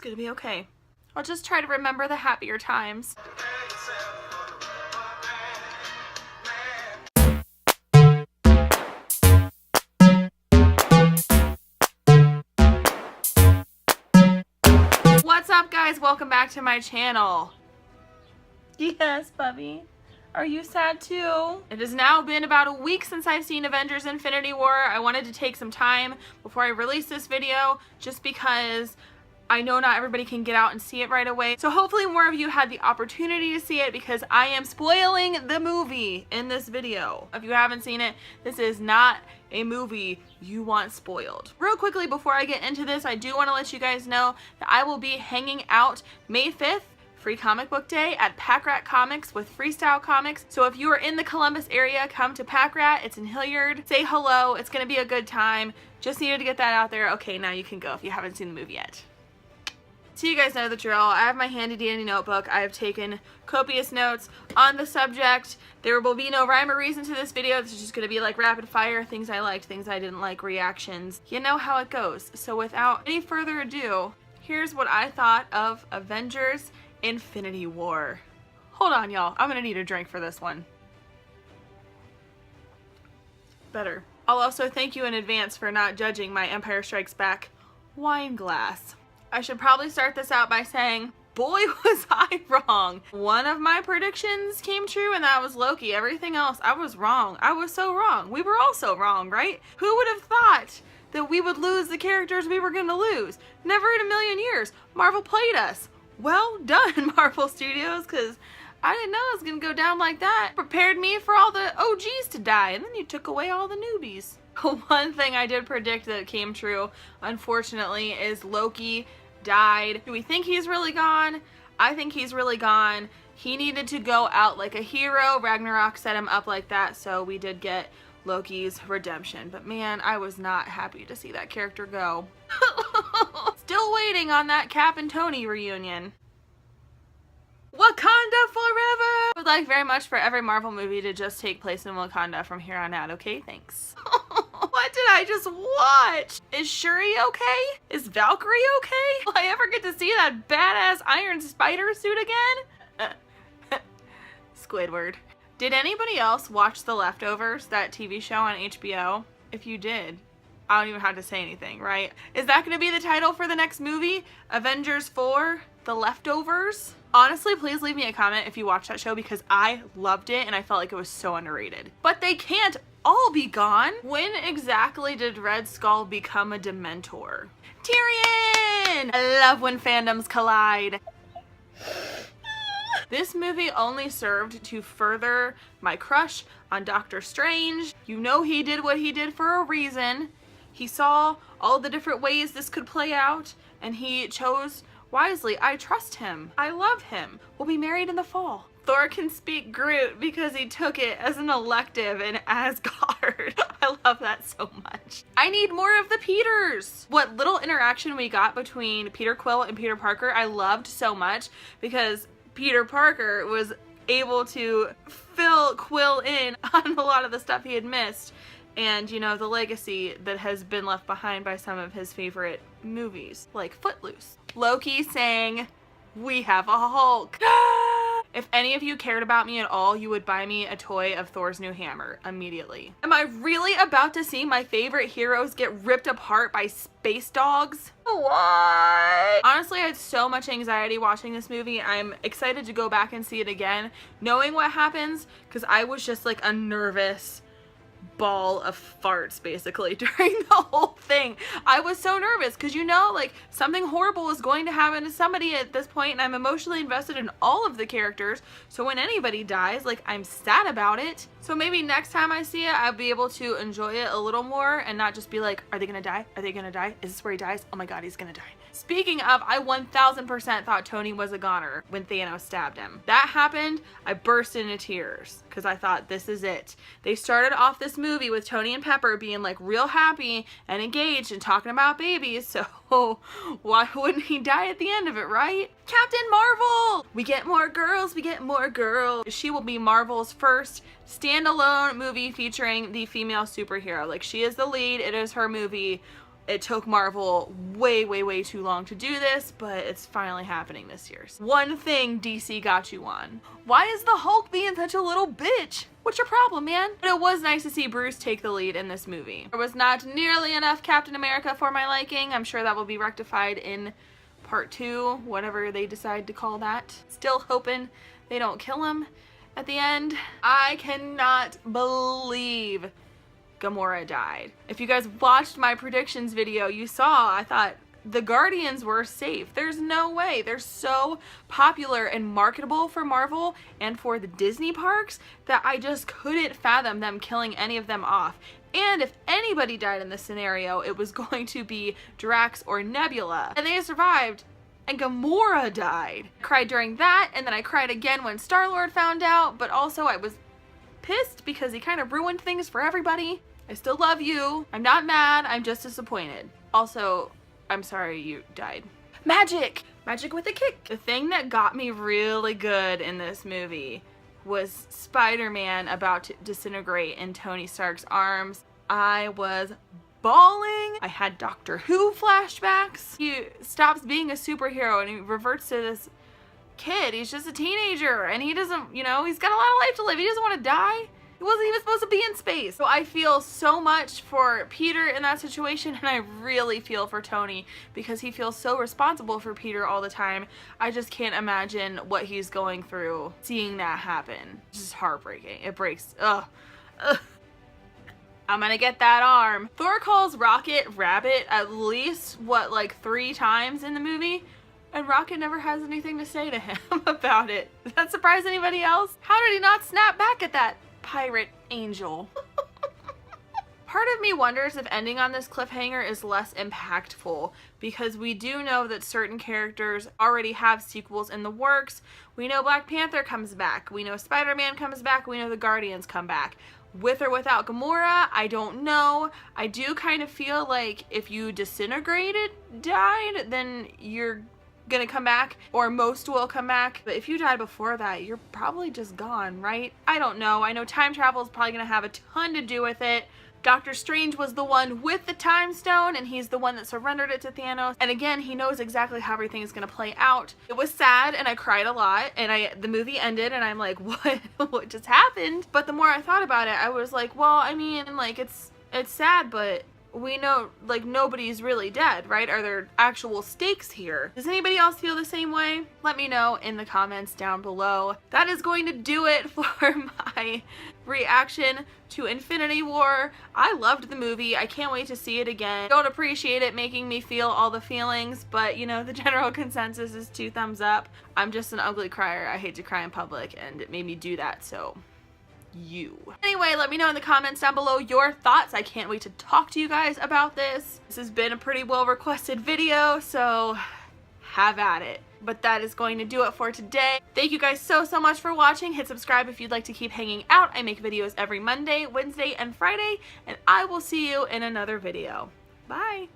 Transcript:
gonna be okay. I'll just try to remember the happier times. What's up, guys? Welcome back to my channel. Yes, Bubby. Are you sad too? It has now been about a week since I've seen Avengers Infinity War. I wanted to take some time before I release this video just because I know not everybody can get out and see it right away. So hopefully more of you had the opportunity to see it because I am spoiling the movie in this video. If you haven't seen it, this is not a movie you want spoiled. Real quickly before I get into this, I do want to let you guys know that I will be hanging out May 5th, Free Comic Book Day, at Pack Rat Comics with Freestyle Comics. So if you are in the Columbus area, come to Pack Rat. It's in Hilliard. Say hello. It's going to be a good time. Just needed to get that out there. Okay, now you can go if you haven't seen the movie yet. So you guys know the drill. I have my handy dandy notebook. I have taken copious notes on the subject. There will be no rhyme or reason to this video. This is just going to be like rapid fire, things I liked, things I didn't like, reactions. You know how it goes. So without any further ado, here's what I thought of Avengers Infinity War. Hold on, y'all. I'm going to need a drink for this one. Better. I'll also thank you in advance for not judging my Empire Strikes Back wine glass. I should probably start this out by saying, boy was I wrong. One of my predictions came true and that was Loki. Everything else, I was wrong. I was so wrong. We were all so wrong, right? Who would have thought that we would lose the characters we were going to lose? Never in a million years. Marvel played us. Well done, Marvel Studios, because I didn't know it was going to go down like that. Prepared me for all the OGs to die, and then you took away all the newbies. One thing I did predict that came true, unfortunately, is Loki died. Do we think he's really gone? I think he's really gone. He needed to go out like a hero. Ragnarok set him up like that, so we did get Loki's redemption. But man, I was not happy to see that character go. Still waiting on that Cap and Tony reunion. Wakanda forever! I would like very much for every Marvel movie to just take place in Wakanda from here on out, okay? Thanks. What did I just watch? Is Shuri okay? Is Valkyrie okay? Will I ever get to see that badass Iron Spider suit again? Squidward. Did anybody else watch The Leftovers, that TV show on HBO? If you did, I don't even have to say anything, right? Is that going to be the title for the next movie? Avengers 4, The Leftovers? Honestly, please leave me a comment if you watched that show because I loved it and I felt like it was so underrated. But they can't all be gone. When exactly did Red Skull become a Dementor? Tyrion! I love when fandoms collide. This movie only served to further my crush on Doctor Strange. You know he did what he did for a reason. He saw all the different ways this could play out and he chose wisely. I trust him. I love him. We'll be married in the fall. Thor can speak Groot because he took it as an elective in Asgard. I love that so much. I need more of the Peters. What little interaction we got between Peter Quill and Peter Parker I loved so much because Peter Parker was able to fill Quill in on a lot of the stuff he had missed and, you know, the legacy that has been left behind by some of his favorite movies, like Footloose. Loki saying, "We have a Hulk." If any of you cared about me at all, you would buy me a toy of Thor's new hammer immediately. Am I really about to see my favorite heroes get ripped apart by space dogs? What? Honestly, I had so much anxiety watching this movie. I'm excited to go back and see it again, knowing what happens, because I was just like a nervous ball of farts basically during the whole thing. I was so nervous because, you know, like something horrible is going to happen to somebody at this point and I'm emotionally invested in all of the characters, so when anybody dies, like, I'm sad about it. So maybe next time I see it, I'll be able to enjoy it a little more and not just be like, are they gonna die? Are they gonna die? Is this where he dies? Oh my god, he's gonna die. Speaking of, I 1000% thought Tony was a goner when Thanos stabbed him. That happened, I burst into tears because I thought, this is it. They started off this movie with Tony and Pepper being like real happy and engaged and talking about babies, so why wouldn't he die at the end of it, right? Captain Marvel! We get more girls, we get more girls. She will be Marvel's first standalone movie featuring the female superhero. Like, she is the lead, it is her movie. It took Marvel way too long to do this, but it's finally happening this year. One thing DC got you on. Why is the Hulk being such a little bitch? What's your problem, man? But it was nice to see Bruce take the lead in this movie. There was not nearly enough Captain America for my liking. I'm sure that will be rectified in part 2, whatever they decide to call that. Still hoping they don't kill him at the end. I cannot believe Gamora died. If you guys watched my predictions video, you saw I thought the Guardians were safe. There's no way. They're so popular and marketable for Marvel and for the Disney parks that I just couldn't fathom them killing any of them off. And if anybody died in this scenario, it was going to be Drax or Nebula. And they survived, and Gamora died. I cried during that, and then I cried again when Star-Lord found out, but also I was pissed because he kind of ruined things for everybody. I still love you. I'm not mad. I'm just disappointed. Also, I'm sorry you died. Magic! Magic with a kick. The thing that got me really good in this movie was Spider-Man about to disintegrate in Tony Stark's arms. I was bawling. I had Doctor Who flashbacks. He stops being a superhero and he reverts to this kid. He's just a teenager and he doesn't, you know, he's got a lot of life to live. He doesn't want to die. He wasn't even supposed to be in space. So I feel so much for Peter in that situation, and I really feel for Tony because he feels so responsible for Peter all the time. I just can't imagine what he's going through seeing that happen. It's just heartbreaking. It breaks. Ugh. I'm gonna get that arm. Thor calls Rocket Rabbit at least, what, like 3 times in the movie? And Rocket never has anything to say to him about it. Does that surprise anybody else? How did he not snap back at that pirate angel? Part of me wonders if ending on this cliffhanger is less impactful, because we do know that certain characters already have sequels in the works. We know Black Panther comes back. We know Spider-Man comes back. We know the Guardians come back. With or without Gamora, I don't know. I do kind of feel like if you disintegrated, died, then you're gonna come back, or most will come back. But if you died before that, you're probably just gone, right? I don't know. I know time travel is probably gonna have a ton to do with it. Doctor Strange was the one with the time stone, and he's the one that surrendered it to Thanos. And again, he knows exactly how everything is gonna play out. It was sad, and I cried a lot, and the movie ended, and I'm like, what just happened? But the more I thought about it, I was like, well, I mean, like, it's sad, but we know, like, nobody's really dead, right? Are there actual stakes here? Does anybody else feel the same way? Let me know in the comments down below. That is going to do it for my reaction to Infinity War. I loved the movie. I can't wait to see it again. Don't appreciate it making me feel all the feelings, but you know, the general consensus is 2 thumbs up. I'm just an ugly crier. I hate to cry in public, and it made me do that, so Anyway, let me know in the comments down below your thoughts. I can't wait to talk to you guys about this. This has been a pretty well requested video, so have at it. But that is going to do it for today. Thank you guys so much for watching. Hit subscribe if you'd like to keep hanging out. I make videos every Monday, Wednesday, and Friday, and I will see you in another video. Bye!